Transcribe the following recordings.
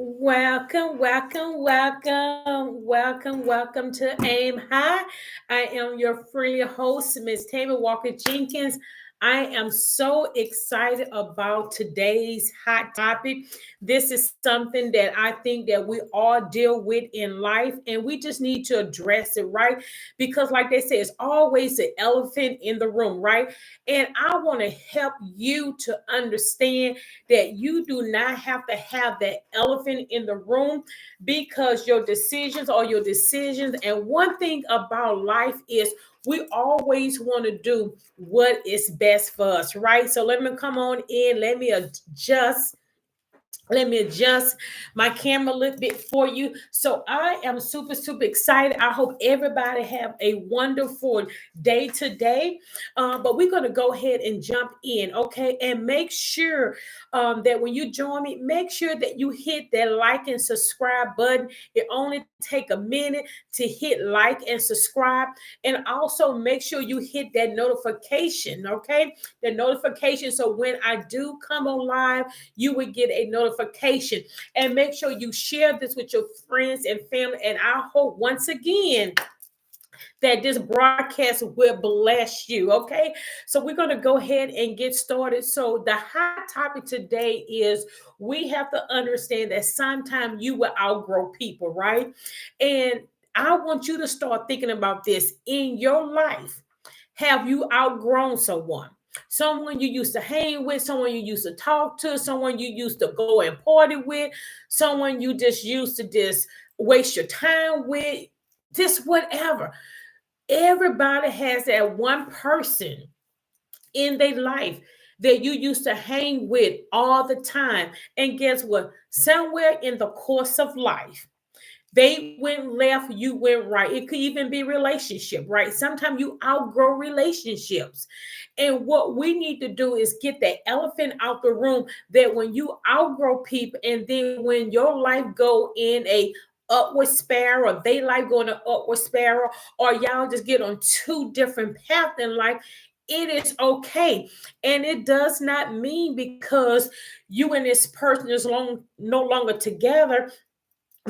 Welcome to Aim High. I am your friendly host, Miss Tammy Walker Jenkins. I am so excited about today's hot topic. This is something that I think that we all deal with in life, and we just need to address it, right? Because, like they say, it's always an elephant in the room, right? And I want to help you to understand that you do not have to have that elephant in the room because your decisions are your decisions. And one thing about life is we always want to do what is best for us, right? So let me come on in. Let me adjust my camera a little bit for you. So I am super excited. I hope everybody have a wonderful day today. But we're going to go ahead and jump in, okay? And make sure that when you join me, make sure that you hit that like and subscribe button. It only take a minute to hit like and subscribe. And also make sure you hit that notification, okay? The notification so when I do come on live, you will get a notification. And make sure you share this with your friends and family. And I hope once again that this broadcast will bless you. Okay. So we're going to go ahead and get started. So the hot topic today is we have to understand that sometimes you will outgrow people, right? And I want you to start thinking about this in your life. Have you outgrown someone? Someone you used to hang with, someone you used to talk to, someone you used to go and party with, someone you just used to just waste your time with, just whatever. Everybody has that one person in their life that you used to hang with all the time. And guess what? Somewhere in the course of life, they went left, you went right. It could even be relationship, right? Sometimes you outgrow relationships. And what we need to do is get that elephant out the room that when you outgrow people and then when your life go in a upward spiral, they life go in an upward spiral, or y'all just get on two different paths in life, it is okay. And it does not mean because you and this person is no longer together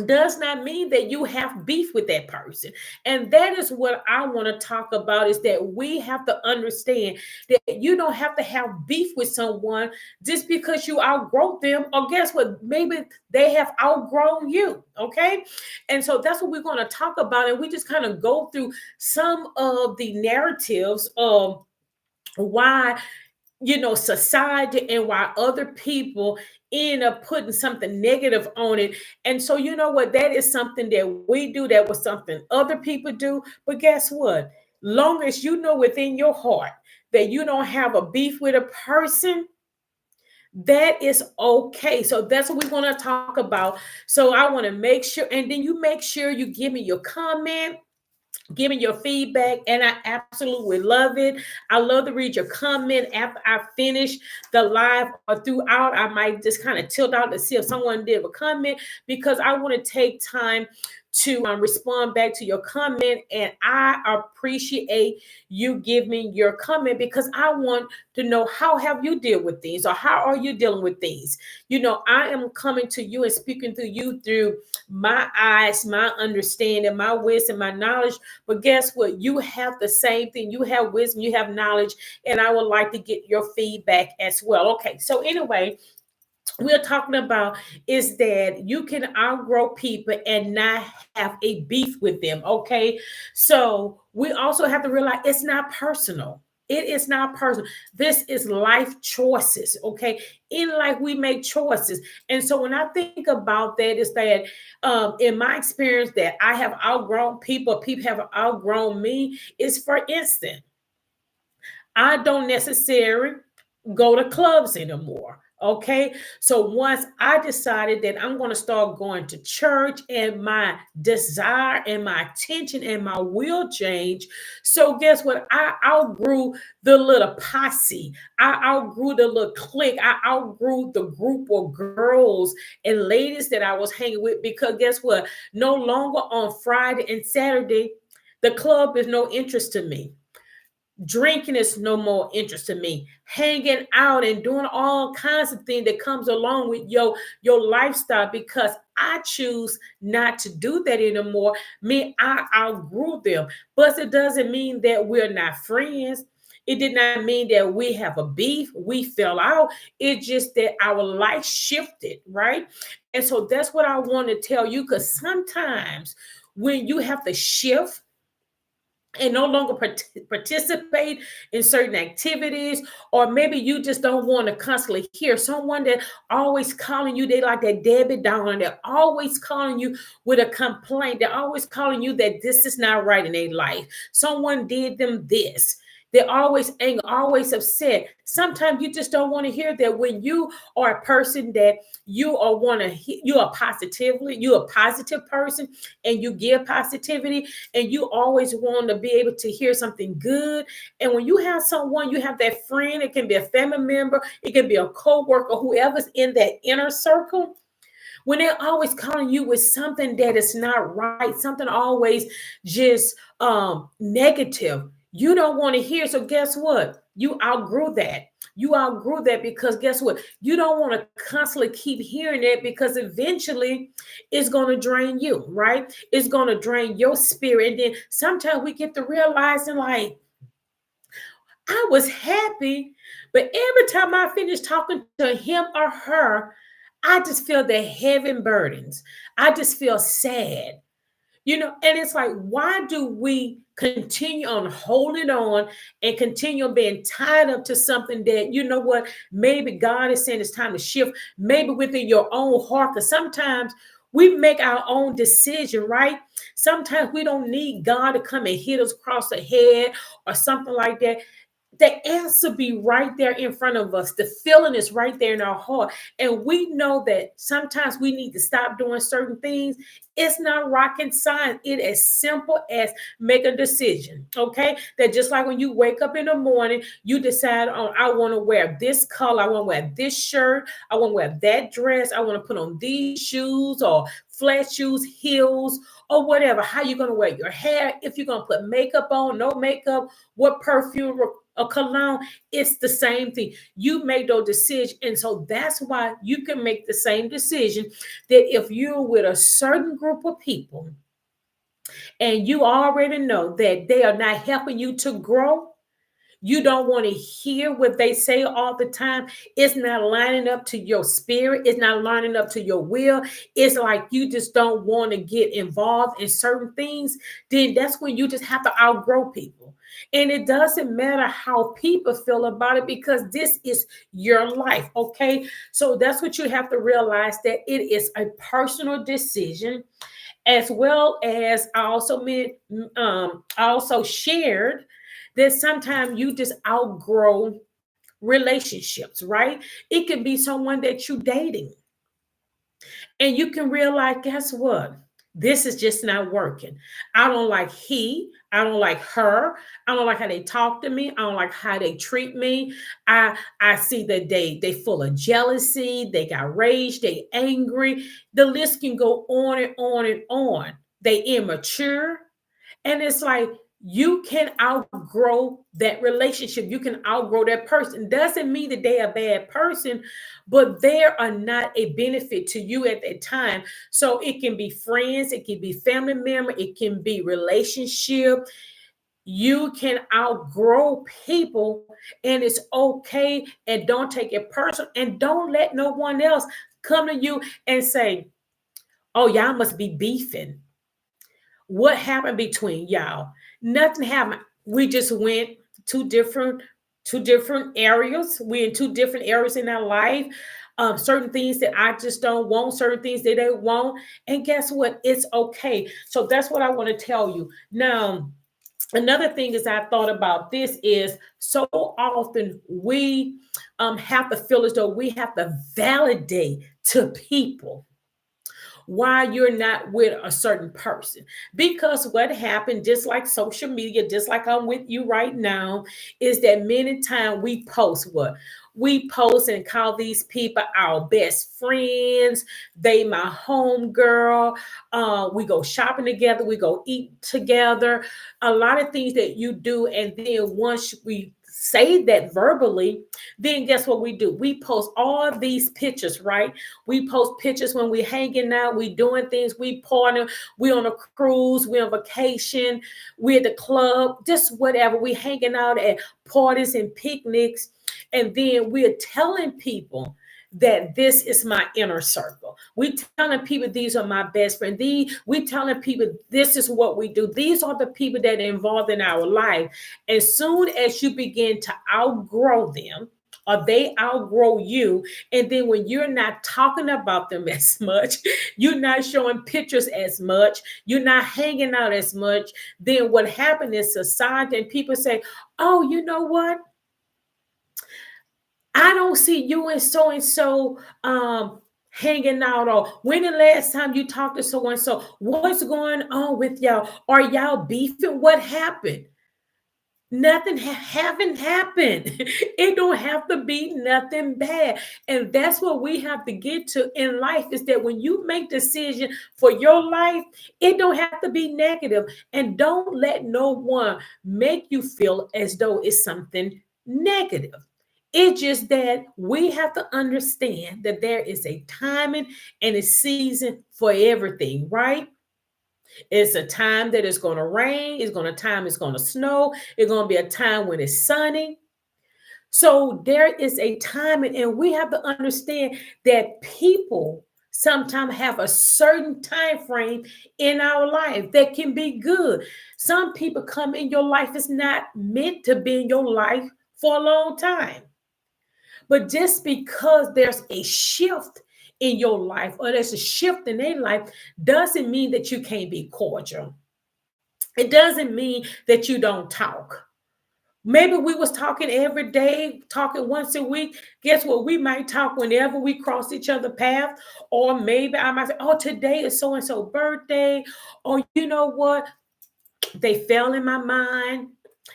does not mean that you have beef with that person. And that is what I want to talk about is that we have to understand that you don't have to have beef with someone just because you outgrow them, or guess what, maybe they have outgrown you. Okay. And so that's what we're going to talk about, and we just kind of go through some of the narratives of why society and why other people end up putting something negative on it. And so, you know what? That is something that we do, that was something other people do. But guess what? Long as you know within your heart that you don't have a beef with a person, that is okay. So that's what we want to talk about. So I want to make sure, and then you make sure you give me your comment, giving your feedback, and I absolutely love it. I love to read your comment after I finish the live or throughout. I might just kind of tilt out to see if someone did a comment because I want to take time to respond back to your comment, and I appreciate you giving your comment because I want to know how have you dealt with things, or how are you dealing with things. I am coming to you and speaking to you through my eyes, my understanding, my wisdom, my knowledge. But guess what? You have the same thing. You have wisdom, you have knowledge, and I would like to get your feedback as well. Okay, so anyway, we're talking about is that you can outgrow people and not have a beef with them. Okay, so we also have to realize it's not personal. It is not personal. This is life choices. Okay, in life we make choices. And so when I think about that, is that in my experience that I have outgrown people have outgrown me, is for instance, I don't necessarily go to clubs anymore. Okay. So once I decided that I'm going to start going to church, and my desire and my attention and my will change. So guess what? I outgrew the little posse. I outgrew the little clique. I outgrew the group of girls and ladies that I was hanging with because guess what? No longer on Friday and Saturday, the club is no interest to me. Drinking is no more interest to me. Hanging out and doing all kinds of things that comes along with your lifestyle, because I choose not to do that anymore. Me, I outgrew them. But it doesn't mean that we're not friends. It did not mean that we have a beef, we fell out. It's just that our life shifted, right? And so that's what I want to tell you, because sometimes when you have to shift and no longer participate in certain activities, or maybe you just don't want to constantly hear someone that always calling you, they like that Debbie Downer, they're always calling you with a complaint, they're always calling you that this is not right in their life, someone did them this, they're always angry, always upset. Sometimes you just don't want to hear that. When you are a person that you are want to, you are positively, you're a positive person, and you give positivity, and you always want to be able to hear something good. And when you have someone, you have that friend, it can be a family member, it can be a co-worker, whoever's in that inner circle, when they're always calling you with something that is not right, something always just negative, you don't want to hear. So guess what? You outgrew that. You outgrew that, because guess what? You don't want to constantly keep hearing it, because eventually it's going to drain you, right? It's going to drain your spirit. And then sometimes we get to realizing, like, I was happy, but every time I finish talking to him or her, I just feel the heavy burdens. I just feel sad. And it's like, why do we continue on holding on and continue on being tied up to something that, you know what, maybe God is saying it's time to shift, maybe within your own heart? Because sometimes we make our own decision, right? Sometimes we don't need God to come and hit us across the head or something like that. The answer be right there in front of us. The feeling is right there in our heart. And we know that sometimes we need to stop doing certain things. It's not rocket science. It is simple as make a decision. Okay. That just like when you wake up in the morning, you decide on, I want to wear this color, I want to wear this shirt, I want to wear that dress, I want to put on these shoes or flat shoes, heels, or whatever. How you going to wear your hair, if you're going to put makeup on, no makeup, what perfume a cologne, it's the same thing. You make those decisions. And so that's why you can make the same decision, that if you're with a certain group of people and you already know that they are not helping you to grow, you don't want to hear what they say all the time. It's not lining up to your spirit. It's not lining up to your will. It's like you just don't want to get involved in certain things. Then that's when you just have to outgrow people. And it doesn't matter how people feel about it, because this is your life. Okay. So that's what you have to realize, that it is a personal decision, as well as I also shared that sometimes you just outgrow relationships, right? It could be someone that you're dating, and you can realize, guess what? This is just not working. I don't like I don't like her. I don't like how they talk to me. I don't like how they treat me. I see that they full of jealousy. They got rage. They angry. The list can go on and on and on. They immature. And it's like, you can outgrow that relationship. You can outgrow that person. Doesn't mean that they're a bad person, but they are not a benefit to you at that time. So it can be friends, it can be family member, it can be relationship. You can outgrow people, and it's okay. And don't take it personal, and don't let no one else come to you and say, oh, y'all must be beefing. What happened between y'all? Nothing happened. We just went two different two different areas. We're in two different areas in our life. Certain things that I just don't want, certain things that they want. And guess what? It's okay. So that's what I want to tell you. Now, another thing is, I thought about this, is so often we have to feel as though we have to validate to people why you're not with a certain person. Because what happened, just like social media, just like I'm with you right now, is that many times we post what? We post and call these people our best friends. They my home girl. We go shopping together. We go eat together. A lot of things that you do. And then once we say that verbally, then guess what we do? We post all these pictures, right? We post pictures when we hanging out, we doing things, we partying, we on a cruise, we on vacation, we at the club, just whatever. We hanging out at parties and picnics, and then we're telling people that this is my inner circle. We telling people these are my best friends. We telling people this is what we do. These are the people that are involved in our life. As soon as you begin to outgrow them, or they outgrow you, and then when you're not talking about them as much, you're not showing pictures as much, you're not hanging out as much, then what happened is society and people say, oh, you know what? I don't see you and so hanging out, or when the last time you talked to so and so, what's going on with y'all? Are y'all beefing? What happened? Nothing haven't happened. It don't have to be nothing bad. And that's what we have to get to in life, is that when you make decision for your life, it don't have to be negative. And don't let no one make you feel as though it's something negative. It's just that we have to understand that there is a timing and a season for everything, right? It's a time that it's going to rain. It's going to snow. It's going to be a time when it's sunny. So there is a time, and we have to understand that people sometimes have a certain time frame in our life that can be good. Some people come in your life, it's not meant to be in your life for a long time. But just because there's a shift in your life, or there's a shift in their life, doesn't mean that you can't be cordial. It doesn't mean that you don't talk. Maybe we was talking every day, talking once a week. Guess what? We might talk whenever we cross each other path. Or maybe I might say, oh, today is so and so birthday. Or you know what? They fell in my mind.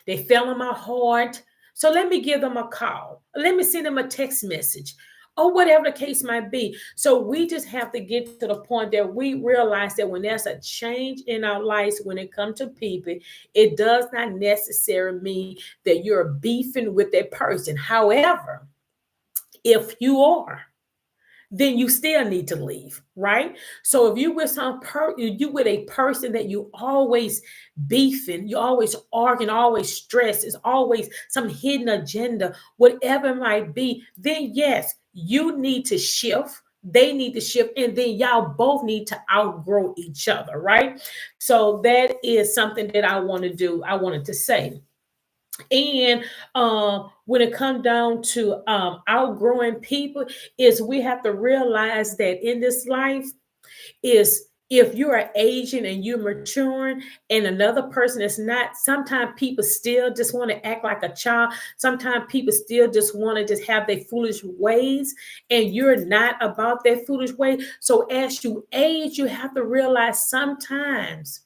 They fell in my heart. So let me give them a call. Let me send them a text message, or whatever the case might be. So we just have to get to the point that we realize that when there's a change in our lives, when it comes to people, it does not necessarily mean that you're beefing with that person. However, if you are, then you still need to leave, right? So if you with a person that you always beefing, you always arguing, always stress, is always some hidden agenda, whatever it might be, then yes, you need to shift. They need to shift, and then y'all both need to outgrow each other, right? So that is something that I want to do. I wanted to say. And when it comes down to outgrowing people, is we have to realize that in this life, is if you are aging and you're maturing and another person is not, sometimes people still just want to act like a child. Sometimes people still just want to just have their foolish ways, and you're not about their foolish way. So as you age, you have to realize sometimes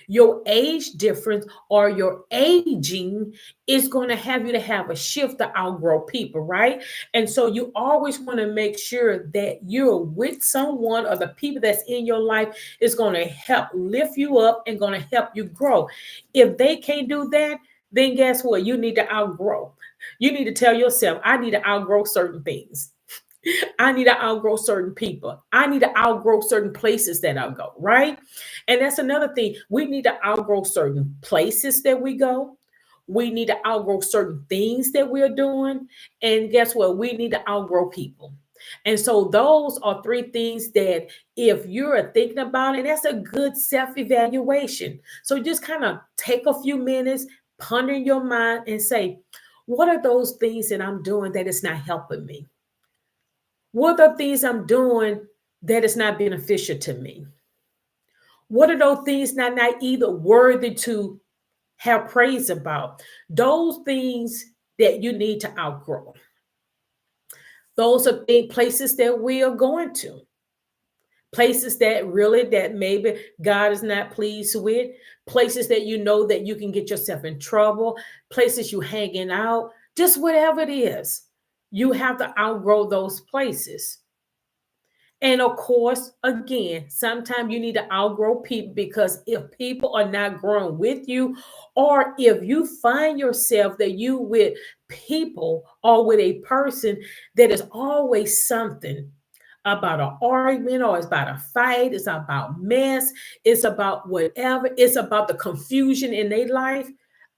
your age difference or your aging is going to have you to have a shift to outgrow people, right? And so you always want to make sure that you're with someone, or the people that's in your life is going to help lift you up and going to help you grow. If they can't do that, then guess what? You need to outgrow. You need to tell yourself, I need to outgrow certain things. I need to outgrow certain people. I need to outgrow certain places that I go, right? And that's another thing. We need to outgrow certain places that we go. We need to outgrow certain things that we're doing. And guess what? We need to outgrow people. And so those are three things that if you're thinking about it, that's a good self-evaluation. So just kind of take a few minutes, ponder in your mind and say, what are those things that I'm doing that is not helping me? What are things I'm doing that is not beneficial to me? What are those things not either worthy to have praise about? Those things that you need to outgrow. Those are places that we are going to. Places that really that maybe God is not pleased with. Places that you know that you can get yourself in trouble. Places you hanging out. Just whatever it is. You have to outgrow those places. And of course, again, sometimes you need to outgrow people, because if people are not growing with you, or if you find yourself that you with people or with a person that is always something about an argument, or it's about a fight, it's about mess, it's about whatever, it's about the confusion in their life,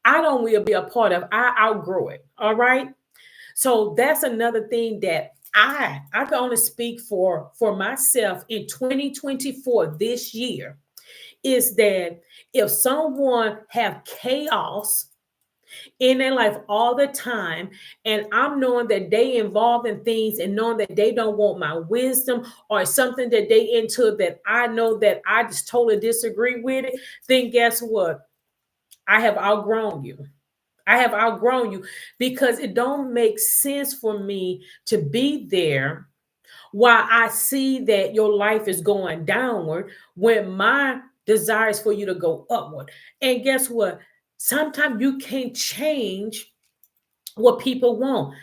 I don't want to be a part of. I outgrow it. All right. So that's another thing that I can only speak for myself in 2024 this year, is that if someone have chaos in their life all the time, and I'm knowing that they involved in things, and knowing that they don't want my wisdom, or something that they into that I know that I just totally disagree with it, then guess what? I have outgrown you. I have outgrown you, because it don't make sense for me to be there while I see that your life is going downward, when my desire is for you to go upward. And guess what? Sometimes you can't change what people want,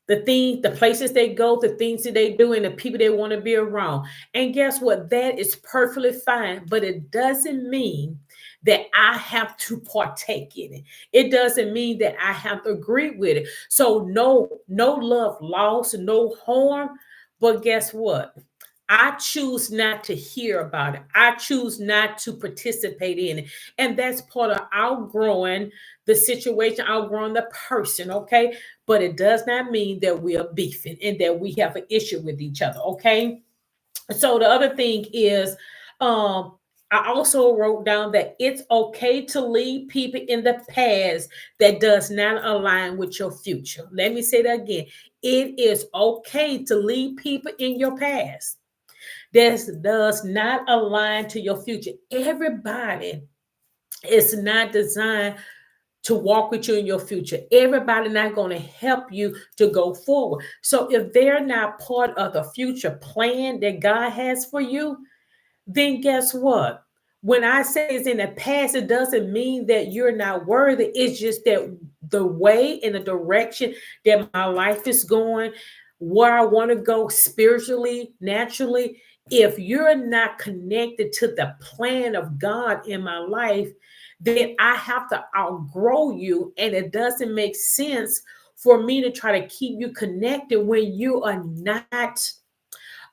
the things, the places they go, the things that they do, and the people they want to be around. And guess what? That is perfectly fine, but it doesn't mean that I have to partake in it. It doesn't mean that I have to agree with it. So no love lost, no harm. But guess what? I choose not to hear about it. I choose not to participate in it. And that's part of outgrowing the situation, outgrowing the person, okay? But it does not mean that we are beefing and that we have an issue with each other, okay? So the other thing is, um, I also wrote down that it's okay to leave people in the past that does not align with your future. Let me say that again. It is okay to leave people in your past that does not align to your future. Everybody is not designed to walk with you in your future. Everybody not going to help you to go forward. So if they're not part of the future plan that God has for you, then guess what? When I say it's in the past, it doesn't mean that you're not worthy. It's just that the way and the direction that my life is going, where I want to go spiritually, naturally, if you're not connected to the plan of God in my life, then I have to outgrow you. And it doesn't make sense for me to try to keep you connected when you are not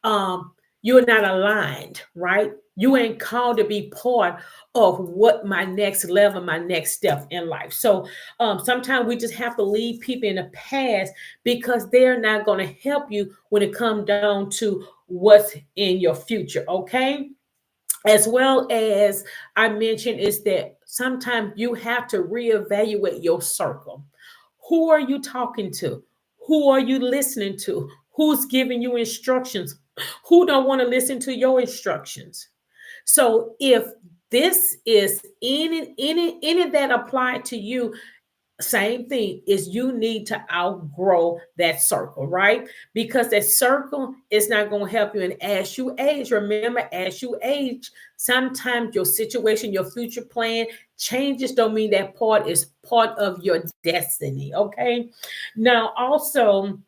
um you're not aligned, right? You ain't called to be part of what my next level, my next step in life. So sometimes we just have to leave people in the past, because they're not going to help you when it comes down to what's in your future, okay? As well as I mentioned, is that sometimes you have to reevaluate your circle. Who are you talking to? Who are you listening to? Who's giving you instructions? Who don't want to listen to your instructions? So if this is any that apply to you, same thing is you need to outgrow that circle, right? Because that circle is not going to help you. And as you age, remember, as you age, sometimes your situation, your future plan changes. Don't mean that part is part of your destiny, okay? Now also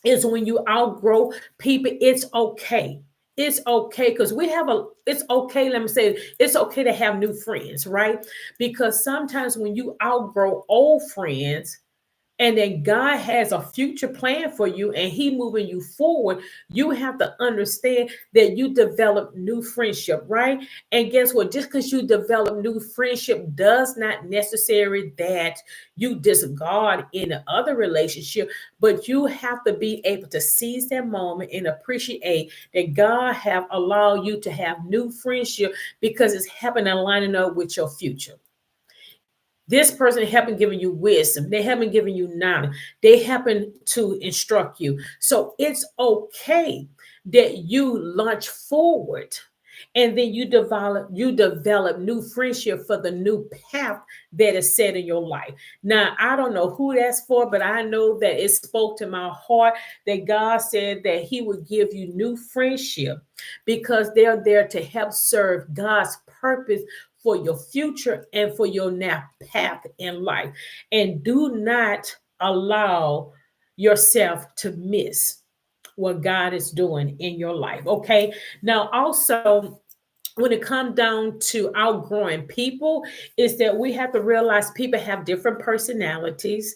is when you outgrow people, it's okay. It's okay, because we have a, it's okay, let me say it's okay to have new friends, right? Because sometimes when you outgrow old friends, and then God has a future plan for you and he moving you forward, you have to understand that you develop new friendship, right? And guess what? Just because you develop new friendship does not necessarily that you discard in the other relationship, but you have to be able to seize that moment and appreciate that God have allowed you to have new friendship, because it's helping and lining up with your future. This person haven't given you wisdom. They haven't given you knowledge. They happen to instruct you. So it's okay that you launch forward, and then you develop new friendship for the new path that is set in your life. Now, I don't know who that's for, but I know that it spoke to my heart that God said that he would give you new friendship, because they're there to help serve God's purpose for your future and for your now path in life. And do not allow yourself to miss what God is doing in your life. Okay. Now, also, when it comes down to outgrowing people, is that we have to realize people have different personalities.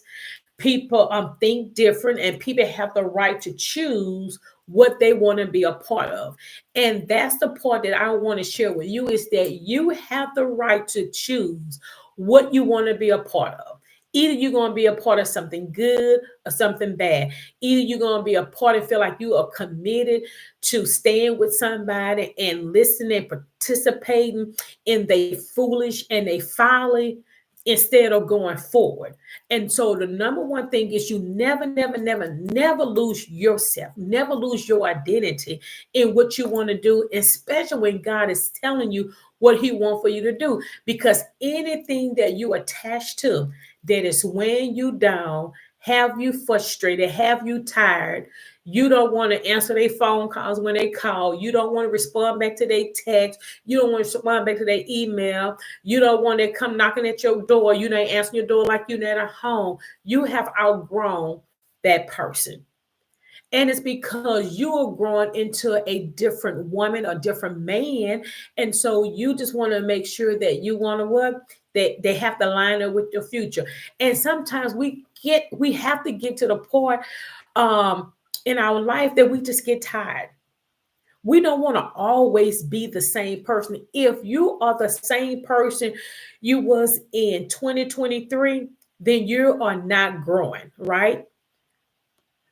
People think different, and people have the right to choose what they want to be a part of. And that's the part that I want to share with you, is that you have the right to choose what you want to be a part of. Either you're going to be a part of something good or something bad. Either you're going to be a part and feel like you are committed to staying with somebody and listening and participating in their foolish and they folly instead of going forward. And so the number one thing is you never, never, never, never lose yourself, never lose your identity in what you want to do, especially when God is telling you what He wants for you to do. Because anything that you attach to that is weighing you down, have you frustrated, have you tired, you don't want to answer their phone calls when they call, you don't want to respond back to their text, you don't want to respond back to their email, you don't want to come knocking at your door, you not answering your door like you're not at home. You have outgrown that person. And it's because you are growing into a different woman, a different man. And so you just want to make sure that you want to what? That they have to line up with your future. And sometimes we have to get to the point um in our life that we just get tired. We don't want to always be the same person. If you are the same person you was in 2023, then you are not growing, right?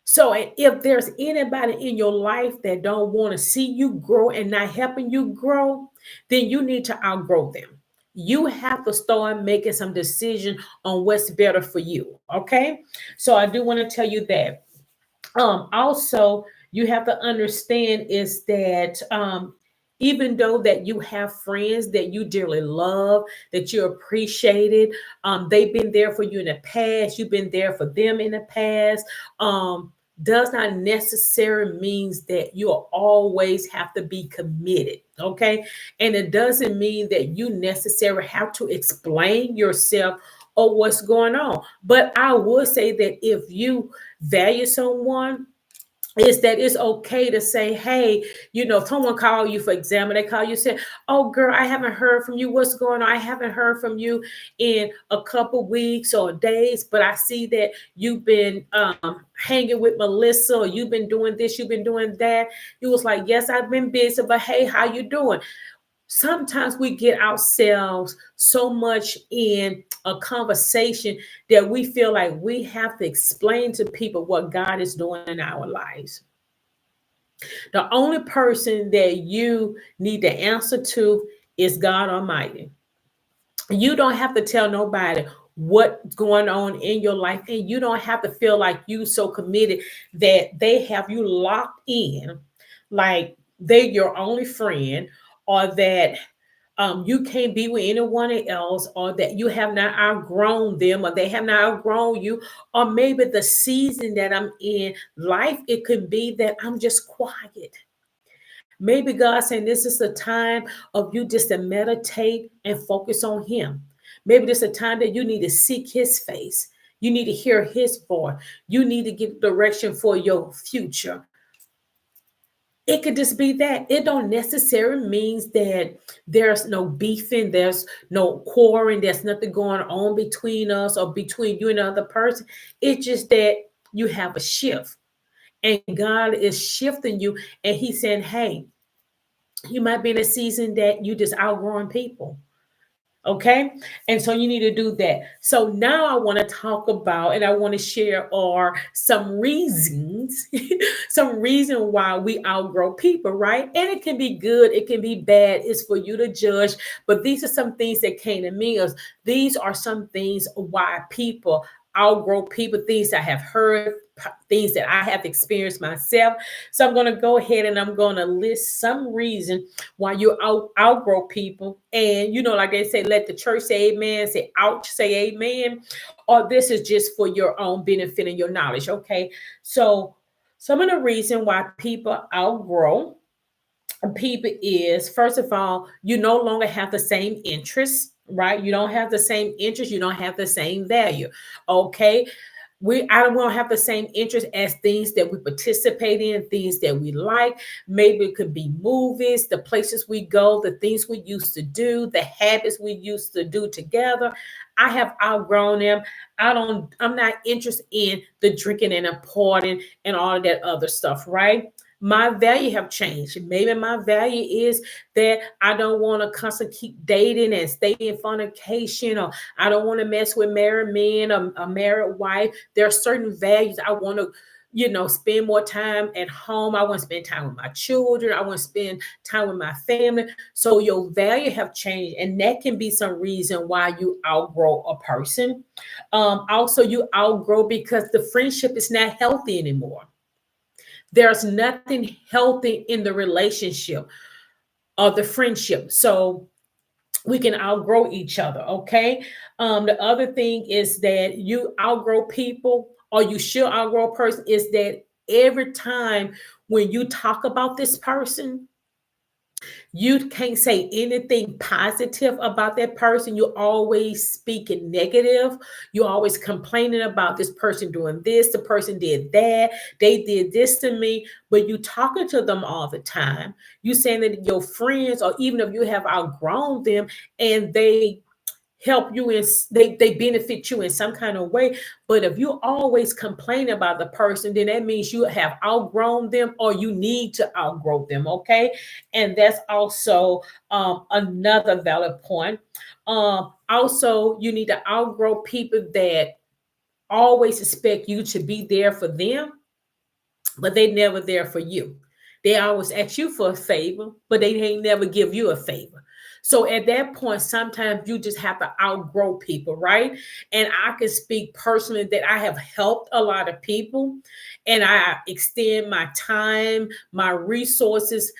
So if there's anybody in your life that don't want to see you grow and not helping you grow, then you need to outgrow them. You have to start making some decision on what's better for you. Okay. So I do want to tell you that. Also, you have to understand is that even though that you have friends that you dearly love, that you appreciated, they've been there for you in the past, you've been there for them in the past, does not necessarily means that you'll always have to be committed. Okay. And it doesn't mean that you necessarily have to explain yourself or what's going on. But I would say that if you value someone, is that it's okay to say, hey, if someone call you, for example, they call you, say, oh girl, I haven't heard from you. What's going on? I haven't heard from you in a couple weeks or days, but I see that you've been hanging with Melissa, or you've been doing this, you've been doing that. You was like, yes, I've been busy, but hey, how you doing? Sometimes we get ourselves so much in a conversation that we feel like we have to explain to people what God is doing in our lives. The only person that you need to answer to is God Almighty. You don't have to tell nobody what's going on in your life, and you don't have to feel like you so committed that they have you locked in, like they're your only friend, or that you can't be with anyone else, or that you have not outgrown them, or they have not outgrown you, or maybe the season that I'm in life, it could be that I'm just quiet. Maybe God saying this is the time of you just to meditate and focus on Him. Maybe this is a time that you need to seek His face. You need to hear His voice. You need to get direction for your future. It could just be that. It don't necessarily means that there's no beefing, there's no quarreling, there's nothing going on between us or between you and the other person. It's just that you have a shift, and God is shifting you, and He's saying, hey, you might be in a season that you just outgrowing people. Okay. And so you need to do that. So now I want to talk about, and I want to share are some reasons, some reason why we outgrow people, right? And it can be good, it can be bad. It's for you to judge. But these are some things that came to me. As these are some things why people outgrow people, things I have heard, things that I have experienced myself. So I'm going to go ahead and I'm going to list some reason why you outgrow people. And like they say, let the church say amen, say ouch, say amen. Or this is just for your own benefit and your knowledge. Okay. So some of the reason why people outgrow people is, first of all, you no longer have the same interests, right? You don't have the same interest, you don't have the same value. Okay. We I don't want to have the same interest as things that we participate in, things that we like. Maybe it could be movies, the places we go, the things we used to do, the habits we used to do together. I have outgrown them. I'm not interested in the drinking and the partying and all of that other stuff, right? My value have changed. Maybe my value is that I don't want to constantly keep dating and stay in fornication, or I don't want to mess with married men or a married wife. There are certain values I want to, spend more time at home. I want to spend time with my children. I want to spend time with my family. So your value have changed, and that can be some reason why you outgrow a person. Also, you outgrow because the friendship is not healthy anymore. There's nothing healthy in the relationship or the friendship. So we can outgrow each other. Okay. The other thing is that you outgrow people, or you should outgrow a person, is that every time when you talk about this person, you can't say anything positive about that person. You're always speaking negative. You're always complaining about this person doing this, the person did that, they did this to me. But you talking to them all the time. You saying that your friends, or even if you have outgrown them, and they help you in, they benefit you in some kind of way. But if you always complain about the person, then that means you have outgrown them, or you need to outgrow them. Okay. And that's also another valid point. Also, you need to outgrow people that always expect you to be there for them, but they never there for you. They always ask you for a favor, but they ain't never give you a favor. So at that point, sometimes you just have to outgrow people, right? And I can speak personally that I have helped a lot of people, and I extend my time, my resources.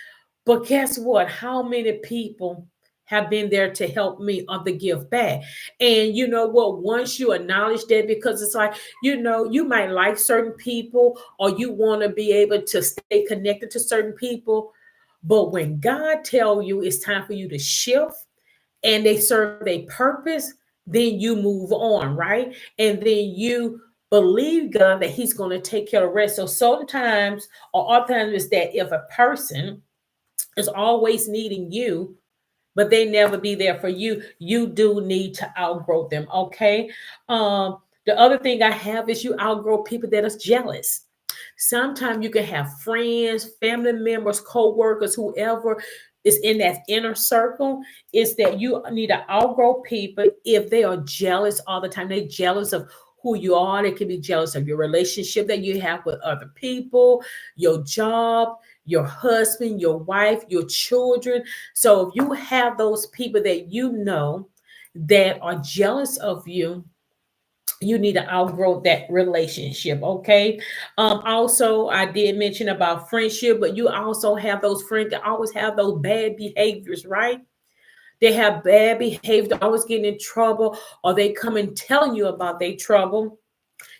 But guess what? How many people have been there to help me or to give back? And you know what? Once you acknowledge that, because it's like, you might like certain people, or you want to be able to stay connected to certain people. But when God tell you it's time for you to shift, and they serve a purpose, then you move on, right? And then you believe God that He's going to take care of the rest. So sometimes, or oftentimes, is that if a person is always needing you, but they never be there for you, you do need to outgrow them. Okay. The other thing I have is you outgrow people that are jealous. Sometimes you can have friends, family members, co-workers, whoever is in that inner circle. Is that you need to outgrow people if they are jealous all the time. They jealous of who you are. They can be jealous of your relationship that you have with other people, your job, your husband, your wife, your children. So if you have those people that you know that are jealous of you, you need to outgrow that relationship. Okay. Also, I did mention about friendship, but you also have those friends that always have those bad behaviors, right? They have bad behavior, always getting in trouble, or they come and telling you about their trouble.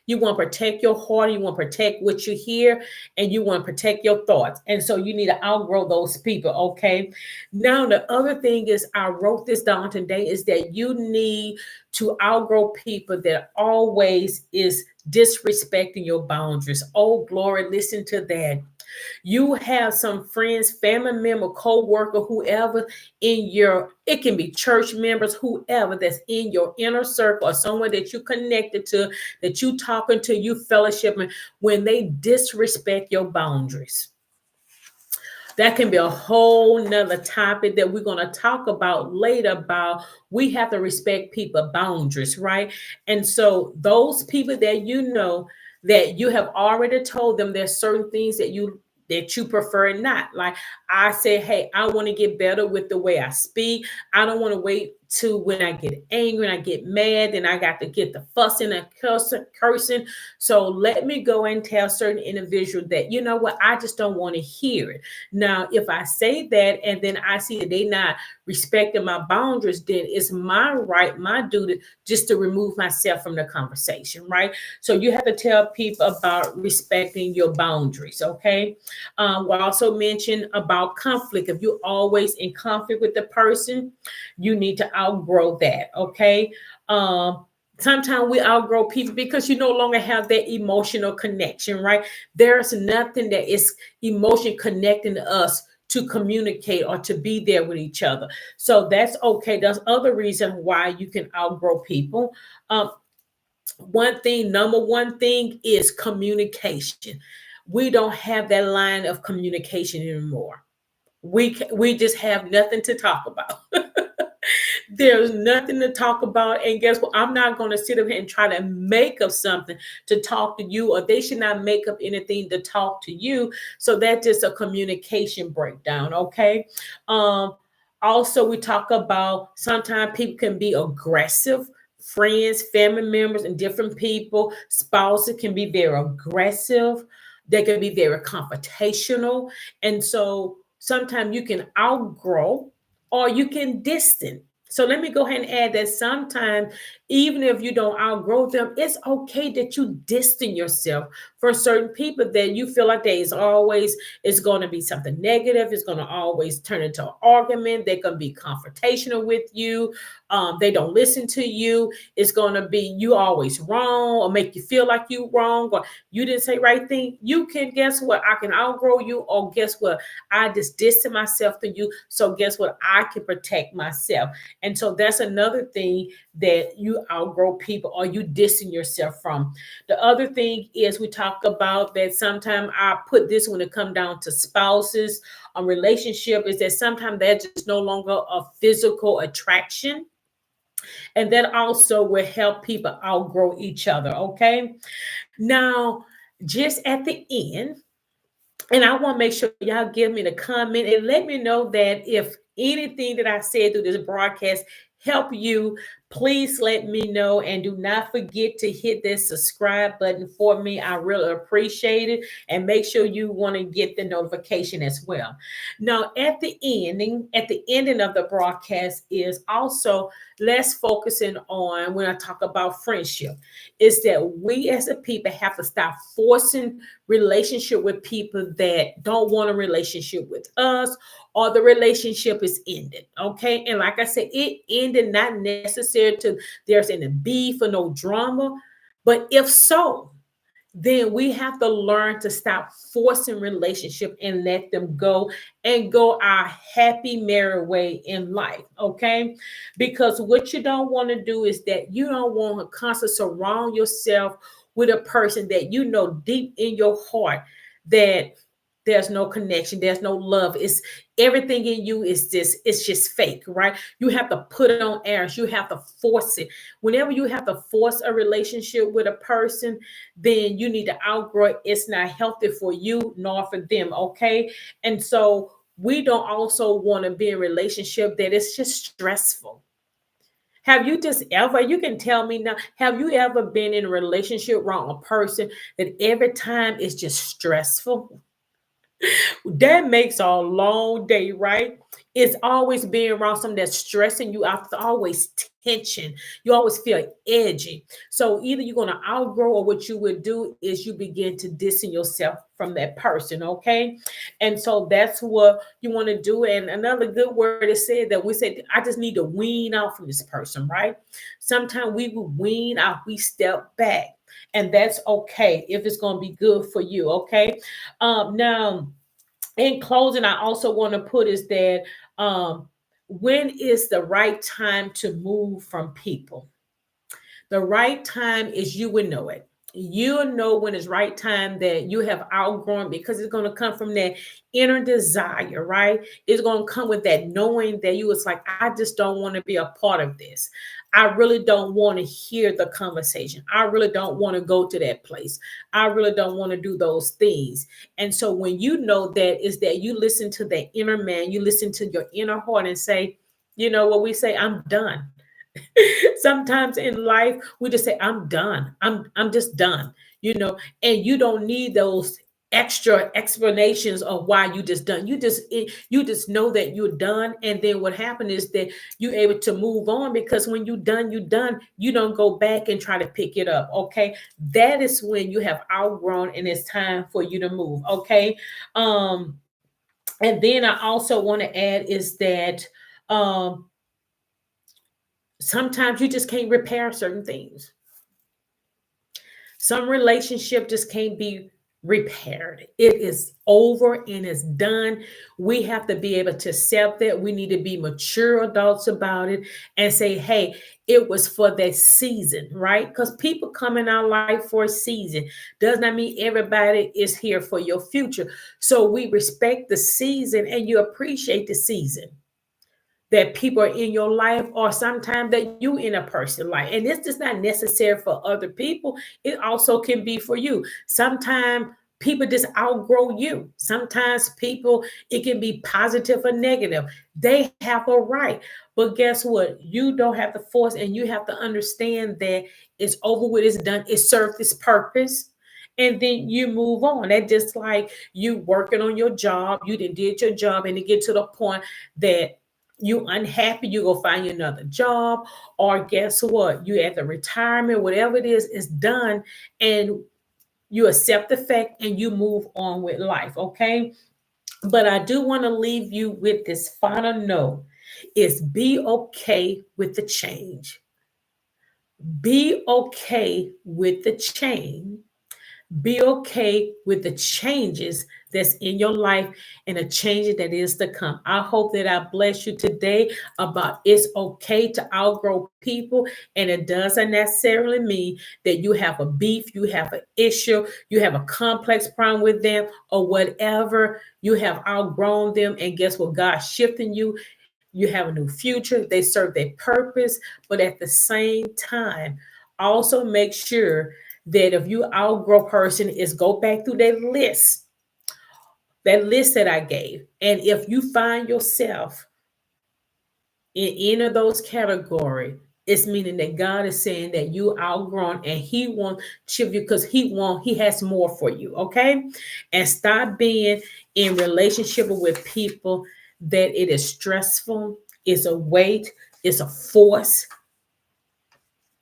You want to protect your heart, you want to protect what you hear, and you want to protect your thoughts. And so you need to outgrow those people. Okay. Now, the other thing is, I wrote this down today, is that you need to outgrow people that always is disrespecting your boundaries. Oh, glory. Listen to that. You have some friends, family member, co-worker, whoever in your, it can be church members, whoever that's in your inner circle, or someone that you connected to, that you talking to, you fellowshipping, when they disrespect your boundaries. That can be a whole nother topic that we're going to talk about later. About, we have to respect people boundaries, right? And so those people that you know, that you have already told them there's certain things that you prefer not. Like I said, hey, I want to get better with the way I speak. I don't want to wait to when I get angry and I get mad, then I got to get the fussing and cursing. So let me go and tell certain individuals that, you know what, I just don't want to hear it. Now, if I say that and then I see that they not respecting my boundaries, then it's my right, my duty, just to remove myself from the conversation, right? So you have to tell people about respecting your boundaries, okay? We also mentioned about conflict. If you're always in conflict with the person, you need to outgrow that, okay? Sometimes we outgrow people because you no longer have that emotional connection, right? There's nothing that is emotion connecting us to communicate or to be there with each other. So that's okay. There's other reason why you can outgrow people. Um, number one thing is communication. We don't have that line of communication anymore. We just have nothing to talk about. There's nothing to talk about. And guess what? I'm not going to sit up here and try to make up something to talk to you, or they should not make up anything to talk to you. So that's just a communication breakdown. Okay. Um, Also, we talk about sometimes people can be aggressive. Friends, family members, and different people, spouses can be very aggressive. They can be very confrontational. And so sometimes you can outgrow or you can distance. So let me go ahead and add that sometimes, even if you don't outgrow them, it's okay that you distance yourself for certain people that you feel like there is always it's going to be something negative. It's going to always turn into an argument. They're going to be confrontational with you. They don't listen to you. It's going to be you always wrong or make you feel like you wrong or you didn't say right thing. You can guess what? I can outgrow you, or guess what? I just distance myself to you. So guess what? I can protect myself. And so that's another thing that you outgrow people or you distance yourself from. The other thing is we talk about that sometimes I put this when it come down to spouses, a relationship, is that sometimes they're just no longer a physical attraction. And that also will help people outgrow each other. Okay. Now, just at the end, and I want to make sure y'all give me the comment and let me know that if anything that I said through this broadcast help you, please let me know. And do not forget to hit that subscribe button for me. I really appreciate it. And make sure you want to get the notification as well. Now, at the ending of the broadcast is also let's focusing on when I talk about friendship, is that we as a people have to stop forcing relationship with people that don't want a relationship with us, or the relationship is ended. Okay. And like I said, it ended not necessary to there's any beef or no drama. But if so, then we have to learn to stop forcing relationship and let them go and go our happy merry way in life. Okay. Because what you don't want to do is that you don't want to constantly surround yourself with a person that you know deep in your heart that there's no connection, there's no love. It's everything in you is this, it's just fake, right? You have to put it on airs, you have to force it. Whenever you have to force a relationship with a person, then you need to outgrow it. It's not healthy for you nor for them. Okay. And so we don't also want to be in a relationship that is just stressful. Have you just ever, you can tell me now, have you ever been in a relationship around a person that every time is just stressful? That makes a long day, right? It's always being around something that's stressing you out. It's always tension. You always feel edgy. So either you're going to outgrow, or what you would do is you begin to distance yourself from that person. Okay. And so that's what you want to do. And another good word is said that we said, I just need to wean out from this person, right? Sometimes we will wean out, we step back. And that's okay if it's going to be good for you. Okay. Now, in closing, I also want to put is that when is the right time to move from people? The right time is you will know it. You'll know when it's right time that you have outgrown, because it's going to come from that inner desire, right? It's going to come with that knowing that you was like, I just don't want to be a part of this. I really don't want to hear the conversation. I really don't want to go to that place. I really don't want to do those things. And so when you know that, is that you listen to that inner man, you listen to your inner heart and say, you know what we say, I'm done. Sometimes in life we just say I'm done. I'm just done, you know, and you don't need those extra explanations of why you just done. You just know that you're done, and then what happened is that you're able to move on, because when you're done, you're done. You don't go back and try to pick it up. Okay. That is when you have outgrown and it's time for you to move. Okay. um and then I also want to add is that um Sometimes you just can't repair certain things. Some relationship just can't be repaired. It is over and it's done. We have to be able to accept that. We need to be mature adults about it and say, hey, it was for that season, right? Because people come in our life for a season. Does not mean everybody is here for your future. So we respect the season and you appreciate the season that people are in your life, or sometimes that you in a person's life. And this is not necessary for other people. It also can be for you. Sometimes people just outgrow you. Sometimes people, it can be positive or negative. They have a right. But guess what? You don't have to force, and you have to understand that it's over with, it's done, it served its purpose. And then you move on. That just like you working on your job, you did your job, and to get to the point that you unhappy, you go find you another job, or guess what? You at the retirement, whatever it is done, and you accept the fact and you move on with life. Okay. But I do want to leave you with this final note is be okay with the change. Be okay with the change. Be okay with the changes that's in your life and the changes that is to come. I hope that I bless you today about it's okay to outgrow people, and it doesn't necessarily mean that you have a beef, you have an issue, you have a complex problem with them, or whatever. You have outgrown them, and guess what? God's shifting you. You have a new future. They serve their purpose, but at the same time, also make sure that if you outgrow person is go back through that list that I gave. And if you find yourself in any of those categories, it's meaning that God is saying that you outgrown and He wants you because He has more for you. Okay. And stop being in relationship with people that it is stressful, it's a weight, it's a force,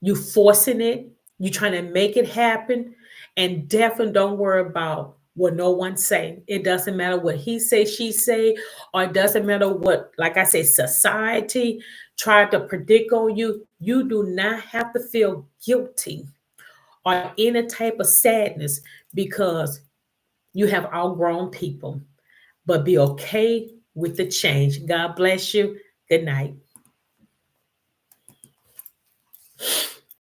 you forcing it, you trying to make it happen, and definitely don't worry about what no one's saying. It doesn't matter what he say, she say, or it doesn't matter what, like I say, society tried to predict on you. You do not have to feel guilty or any type of sadness because you have outgrown people. But be okay with the change. God bless you. Good night.